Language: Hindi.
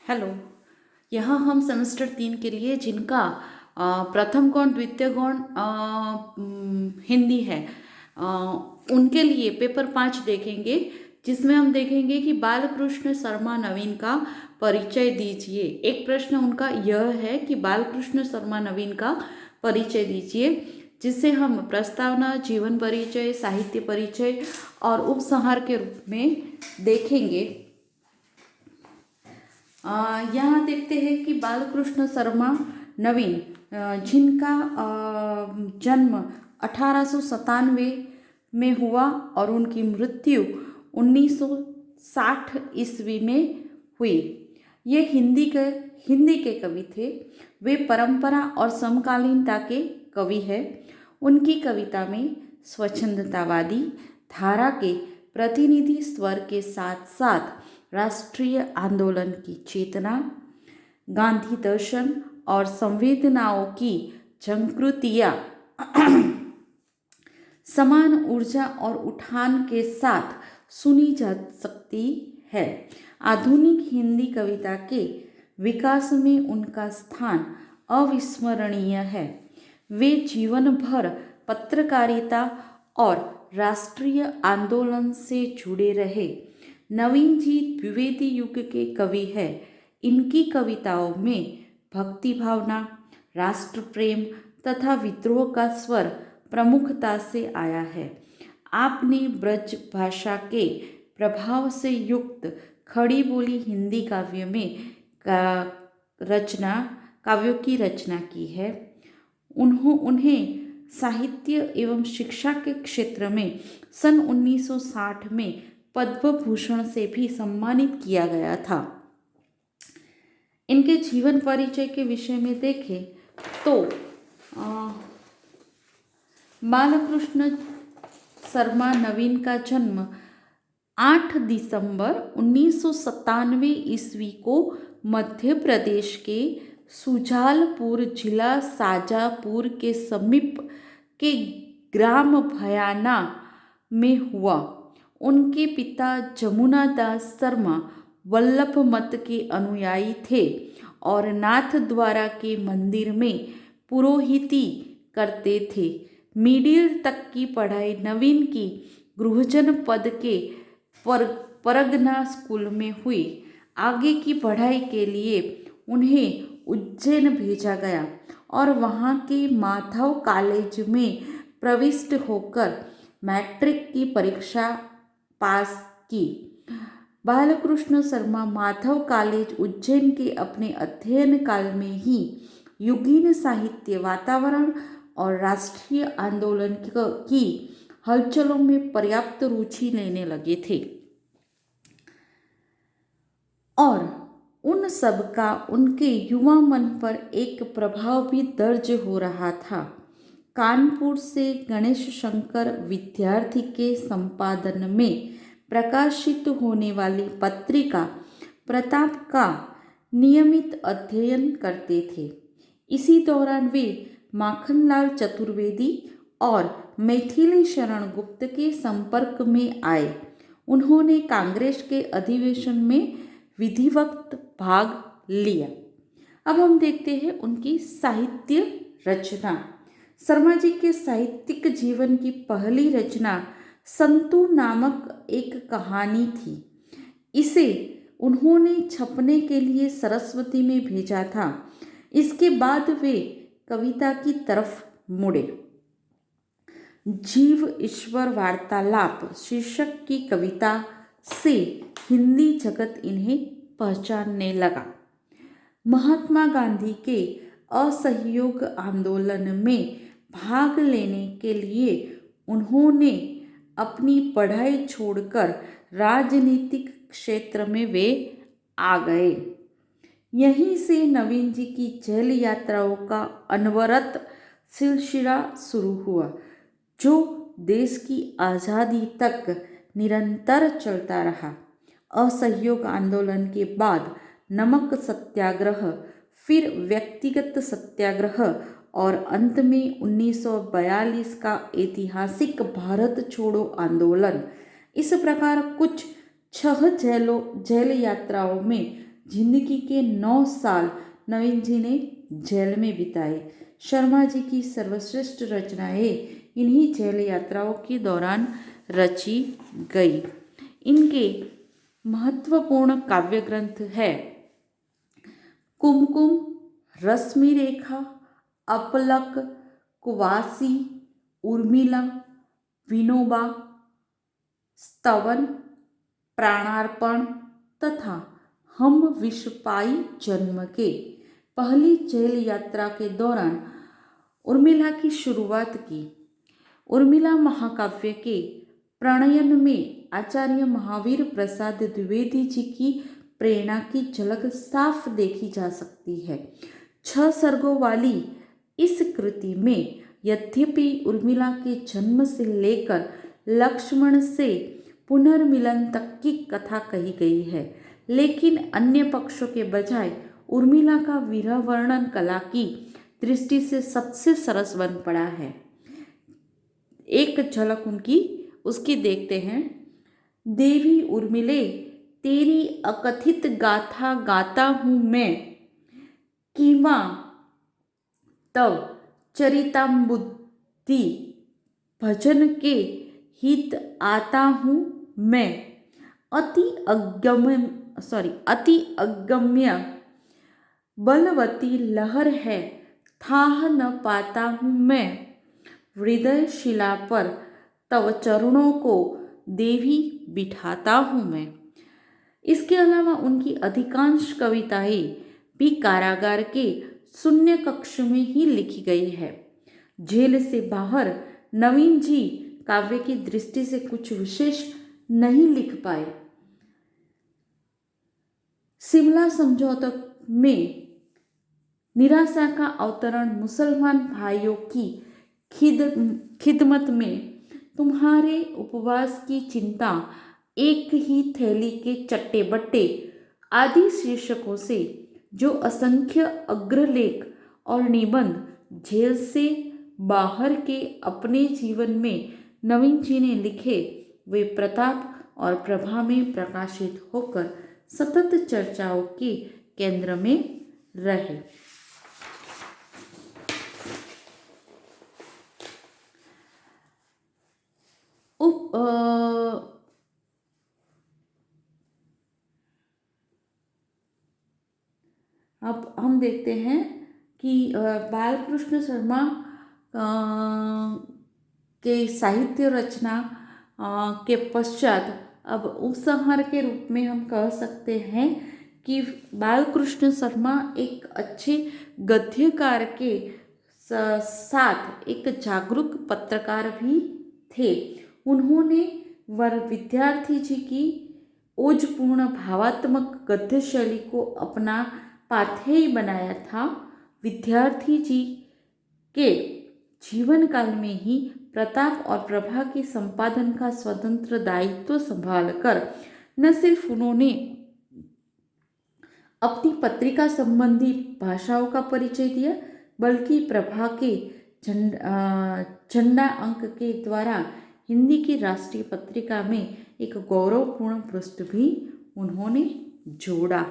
हेलो। यहाँ हम सेमेस्टर 3 के लिए जिनका प्रथम गौण द्वितीय गौण हिंदी है, अ, उनके लिए पेपर 5 देखेंगे, जिसमें हम देखेंगे कि बालकृष्ण शर्मा नवीन का परिचय दीजिए। एक प्रश्न उनका यह है कि बालकृष्ण शर्मा नवीन का परिचय दीजिए, जिसे हम प्रस्तावना, जीवन परिचय, साहित्य परिचय और उपसंहार के रूप में देखेंगे। यहाँ देखते हैं कि बालकृष्ण शर्मा नवीन, जिनका जन्म 1897 में हुआ और उनकी मृत्यु 1960 ईस्वी में हुई। ये हिंदी के कवि थे। वे परंपरा और समकालीनता के कवि हैं। उनकी कविता में स्वच्छंदतावादी धारा के प्रतिनिधि स्वर के साथ साथ राष्ट्रीय आंदोलन की चेतना, गांधी दर्शन और संवेदनाओं की झंकृतियाँ समान ऊर्जा और उठान के साथ सुनी जा सकती है। आधुनिक हिंदी कविता के विकास में उनका स्थान अविस्मरणीय है। वे जीवन भर पत्रकारिता और राष्ट्रीय आंदोलन से जुड़े रहे। नवीन जी द्विवेदी युग के कवि हैं। इनकी कविताओं में भक्ति भावना, राष्ट्र प्रेम तथा विद्रोह का स्वर प्रमुखता से आया है। आपने ब्रज भाषा के प्रभाव से युक्त खड़ी बोली हिंदी काव्यों की रचना की है। उन्हें साहित्य एवं शिक्षा के क्षेत्र में सन 1960 में पद्म भूषण से भी सम्मानित किया गया था। इनके जीवन परिचय के विषय में देखें तो बालकृष्ण शर्मा नवीन का जन्म 8 दिसंबर 1997 ईस्वी को मध्य प्रदेश के सुजालपुर जिला शाजापुर के समीप के ग्राम भयाना में हुआ। उनके पिता जमुना दास शर्मा वल्लभ मत के अनुयायी थे और नाथ द्वारा के मंदिर में पुरोहिती करते थे। मिडिल तक की पढ़ाई नवीन की गृहजन पद के परगना स्कूल में हुई। आगे की पढ़ाई के लिए उन्हें उज्जैन भेजा गया और वहाँ के माधव कॉलेज में प्रविष्ट होकर मैट्रिक की परीक्षा पास की। बालकृष्ण शर्मा माधव कॉलेज उज्जैन के अपने अध्ययन काल में ही युगीन साहित्य, वातावरण और राष्ट्रीय आंदोलन की हलचलों में पर्याप्त रुचि लेने लगे थे और उन सब का उनके युवा मन पर एक प्रभाव भी दर्ज हो रहा था। कानपुर से गणेश शंकर विद्यार्थी के संपादन में प्रकाशित होने वाली पत्रिका प्रताप का नियमित अध्ययन करते थे। इसी दौरान वे माखनलाल चतुर्वेदी और मैथिली शरण गुप्त के संपर्क में आए। उन्होंने कांग्रेस के अधिवेशन में विधिवत भाग लिया। अब हम देखते हैं उनकी साहित्य रचना। शर्मा जी के साहित्यिक जीवन की पहली रचना संतु नामक एक कहानी थी। इसे उन्होंने छपने के लिए सरस्वती में भेजा था। इसके बाद वे कविता की तरफ मुड़े। जीव ईश्वर वार्तालाप शीर्षक की कविता से हिंदी जगत इन्हें पहचानने लगा। महात्मा गांधी के असहयोग आंदोलन में भाग लेने के लिए उन्होंने अपनी पढ़ाई छोड़कर राजनीतिक क्षेत्र में वे आ गए। यहीं से नवीन जी की जेल यात्राओं का अनवरत सिलसिला शुरू हुआ, जो देश की आज़ादी तक निरंतर चलता रहा। असहयोग आंदोलन के बाद नमक सत्याग्रह, फिर व्यक्तिगत सत्याग्रह और अंत में 1942 का ऐतिहासिक भारत छोड़ो आंदोलन। इस प्रकार कुछ 6 जेल यात्राओं में जिंदगी के 9 साल नवीन जी ने जेल में बिताए। शर्मा जी की सर्वश्रेष्ठ रचनाएं इन्हीं जेल यात्राओं के दौरान रची गई। इनके महत्वपूर्ण काव्य ग्रंथ है कुमकुम, रश्मि रेखा, अपलक, कुवासी, उर्मिला, विनोबा, स्तवन, प्राणार्पण तथा हम विश्व पाई जन्म के। पहली जेल यात्रा के दौरान उर्मिला की शुरुआत की। उर्मिला महाकाव्य के प्रणयन में आचार्य महावीर प्रसाद द्विवेदी जी की प्रेरणा की झलक साफ देखी जा सकती है। 6 सर्गों वाली इस कृति में यद्यपि उर्मिला के जन्म से लेकर लक्ष्मण से पुनर्मिलन तक की कथा कही गई है, लेकिन अन्य पक्षों के बजाय उर्मिला का विरह वर्णन कला की दृष्टि से सबसे सरस बन पड़ा है। एक झलक उसकी देखते हैं। देवी उर्मिले तेरी अकथित गाथा गाता हूँ मैं, कीवा तव चरिताम्बुधि भजन के हित आता हूँ मैं। अति अगम्य बलवती लहर है, थाह न पाता हूँ मैं। हृदय शिला पर तव चरणों को देवी बिठाता हूँ मैं। इसके अलावा उनकी अधिकांश कविताएं भी कारागार के शून्य कक्ष में ही लिखी गई है। जेल से बाहर नवीन जी काव्य की दृष्टि से कुछ विशेष नहीं लिख पाए। शिमला समझौते में निराशा का अवतरण, मुसलमान भाइयों की खिदमत में तुम्हारे उपवास की चिंता, एक ही थैली के चट्टे बट्टे आदि शीर्षकों से जो असंख्य अग्रलेख और निबंध जेल से बाहर के अपने जीवन में नवीन जी ने लिखे, वे प्रताप और प्रभा में प्रकाशित होकर सतत चर्चाओं के केंद्र में रहे। अब हम देखते हैं कि बालकृष्ण शर्मा के साहित्य रचना के पश्चात अब उपसंहार के रूप में हम कह सकते हैं कि बालकृष्ण शर्मा एक अच्छे गद्यकार के साथ एक जागरूक पत्रकार भी थे। उन्होंने विद्यार्थी जी की ओजपूर्ण भावात्मक गद्य शैली को अपना पाथेय बनाया था। विद्यार्थी जी के जीवन काल में ही प्रताप और प्रभा के संपादन का स्वतंत्र दायित्व संभालकर न सिर्फ उन्होंने अपनी पत्रिका संबंधी भाषाओं का परिचय दिया, बल्कि प्रभा के झंडा अंक के द्वारा हिंदी की राष्ट्रीय पत्रिका में एक गौरवपूर्ण पृष्ठ भी उन्होंने जोड़ा।